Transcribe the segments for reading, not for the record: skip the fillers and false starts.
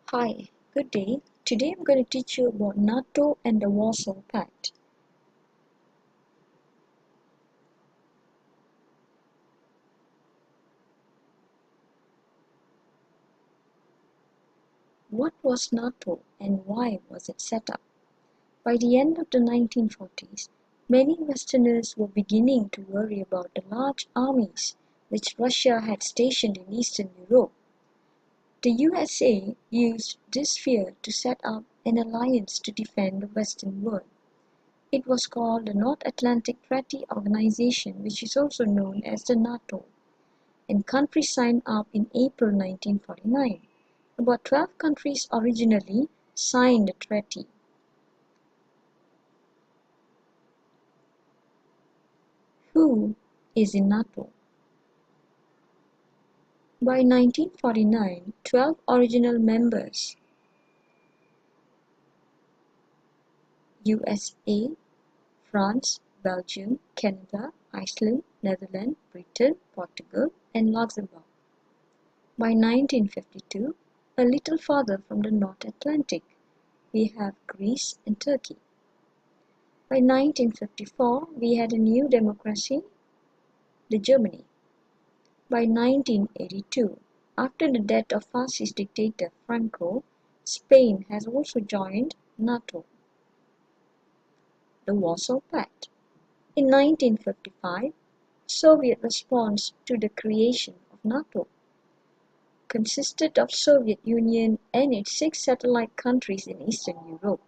Hi, good day. Today I'm going to teach you about NATO and the Warsaw Pact. What was NATO and why was it set up? By the end of the 1940s, many Westerners were beginning to worry about the large armies which Russia had stationed in Eastern Europe. The USA used this fear to set up an alliance to defend the Western world. It was called the North Atlantic Treaty Organization, which is also known as the NATO, and countries signed up in April 1949. About 12 countries originally signed the treaty. Who is in NATO? By 1949, 12 original members: USA, France, Belgium, Canada, Iceland, Netherlands, Britain, Portugal, and Luxembourg. By 1952, a little farther from the North Atlantic, we have Greece and Turkey. By 1954, we had a new democracy, the Germany. By 1982, after the death of fascist dictator Franco, Spain has also joined NATO. The Warsaw Pact. In 1955, Soviet response to the creation of NATO consisted of Soviet Union and its 6 satellite countries in Eastern Europe,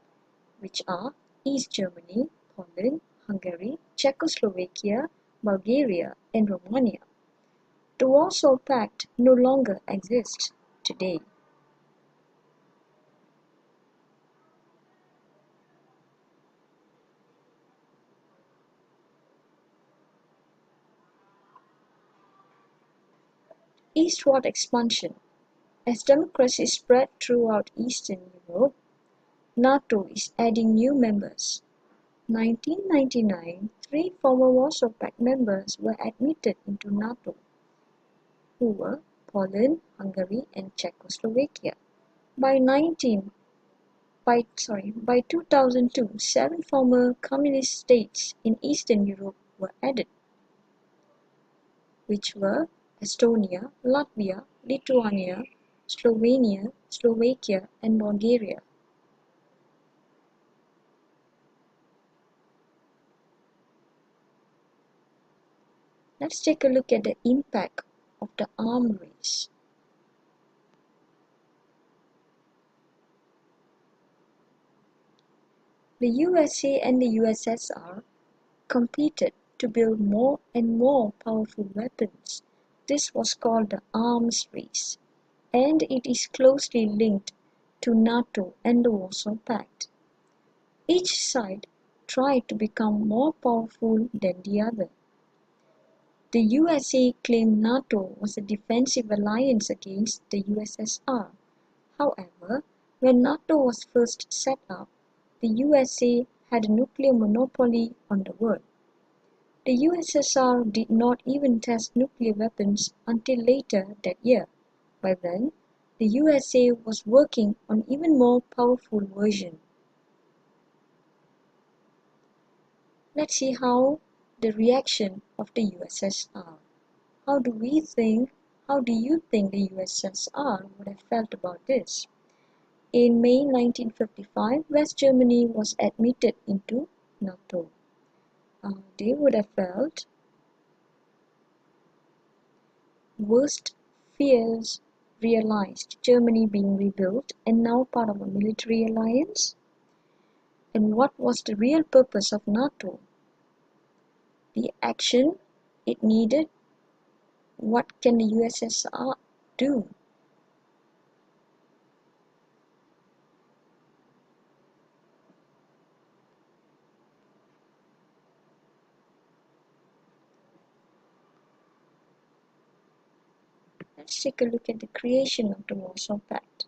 which are East Germany, Poland, Hungary, Czechoslovakia, Bulgaria, and Romania. The Warsaw Pact no longer exists today. Eastward expansion. As democracy spread throughout Eastern Europe, NATO is adding new members. 1999, 3 former Warsaw Pact members were admitted into NATO, who were Poland, Hungary, and Czechoslovakia. By 2002, 7 former communist states in Eastern Europe were added, which were Estonia, Latvia, Lithuania, Slovenia, Slovakia, and Bulgaria. Let's take a look at the impact of the arms race. The USA and the USSR competed to build more and more powerful weapons. This was called the arms race, and it is closely linked to NATO and the Warsaw Pact. Each side tried to become more powerful than the other. The USA claimed NATO was a defensive alliance against the USSR. However, when NATO was first set up, the USA had a nuclear monopoly on the world. The USSR did not even test nuclear weapons until later that year. By then, the USA was working on even more powerful version. Let's see how the reaction of the USSR. How do you think the USSR would have felt about this? In May 1955, West Germany was admitted into NATO. They would have felt worst fears realized, Germany being rebuilt and now part of a military alliance. And what was the real purpose of NATO? The action it needed. What can the USSR do? Let's take a look at the creation of the Warsaw Pact.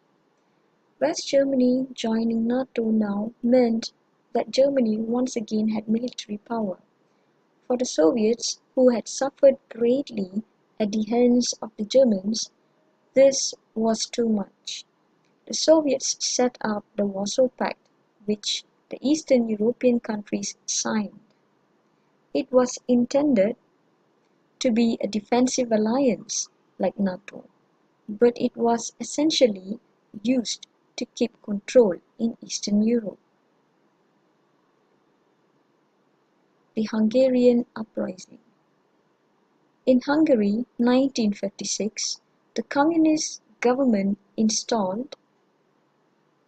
West Germany joining NATO now meant that Germany once again had military power. For the Soviets, who had suffered greatly at the hands of the Germans, this was too much. The Soviets set up the Warsaw Pact, which the Eastern European countries signed. It was intended to be a defensive alliance like NATO, but it was essentially used to keep control in Eastern Europe. The Hungarian Uprising. In Hungary, 1956, the communist government installed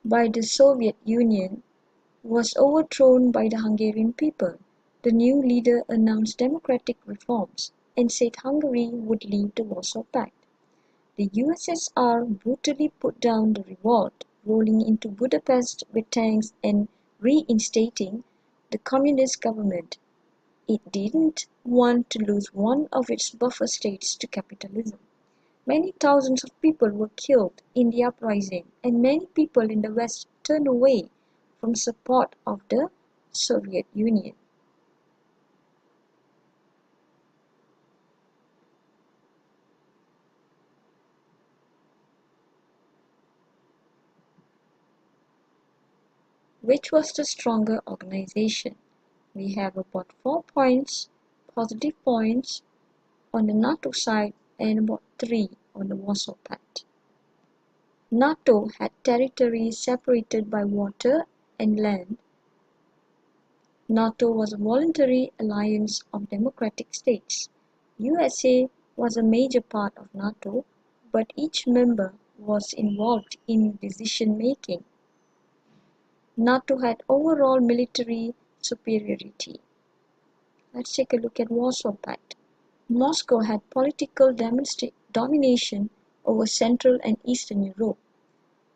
by the Soviet Union was overthrown by the Hungarian people. The new leader announced democratic reforms and said Hungary would leave the Warsaw Pact. The USSR brutally put down the revolt, rolling into Budapest with tanks and reinstating the communist government. It didn't want to lose one of its buffer states to capitalism. Many thousands of people were killed in the uprising, and many people in the West turned away from support of the Soviet Union. Which was the stronger organization? We have about 4 points, positive points on the NATO side and about 3 on the Warsaw Pact. NATO had territories separated by water and land. NATO was a voluntary alliance of democratic states. USA was a major part of NATO, but each member was involved in decision making. NATO had overall military superiority. Let's take a look at Warsaw Pact. Moscow had political domination over Central and Eastern Europe.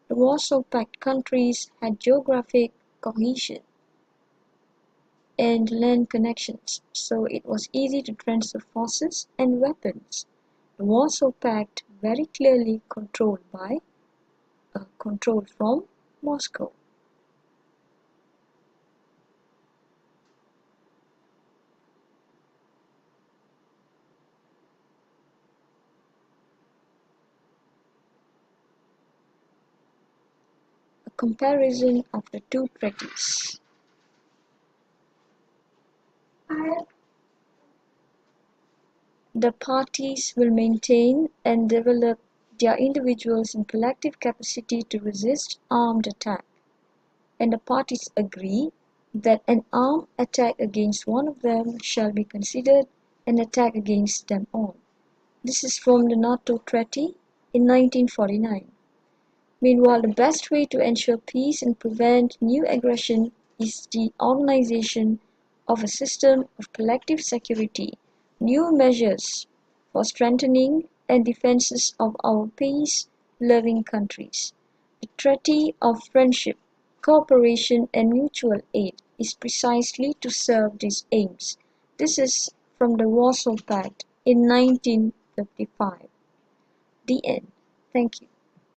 The Warsaw Pact countries had geographic cohesion and land connections, so it was easy to transfer forces and weapons. The Warsaw Pact very clearly controlled from Moscow. A comparison of the two treaties. The parties will maintain and develop their individual and collective capacity to resist armed attack, and the parties agree that an armed attack against one of them shall be considered an attack against them all. This is from the NATO Treaty in 1949. Meanwhile, the best way to ensure peace and prevent new aggression is the organization of a system of collective security. New measures for strengthening and defenses of our peace-loving countries. The Treaty of Friendship, Cooperation and Mutual Aid is precisely to serve these aims. This is from the Warsaw Pact in 1955. The end. Thank you.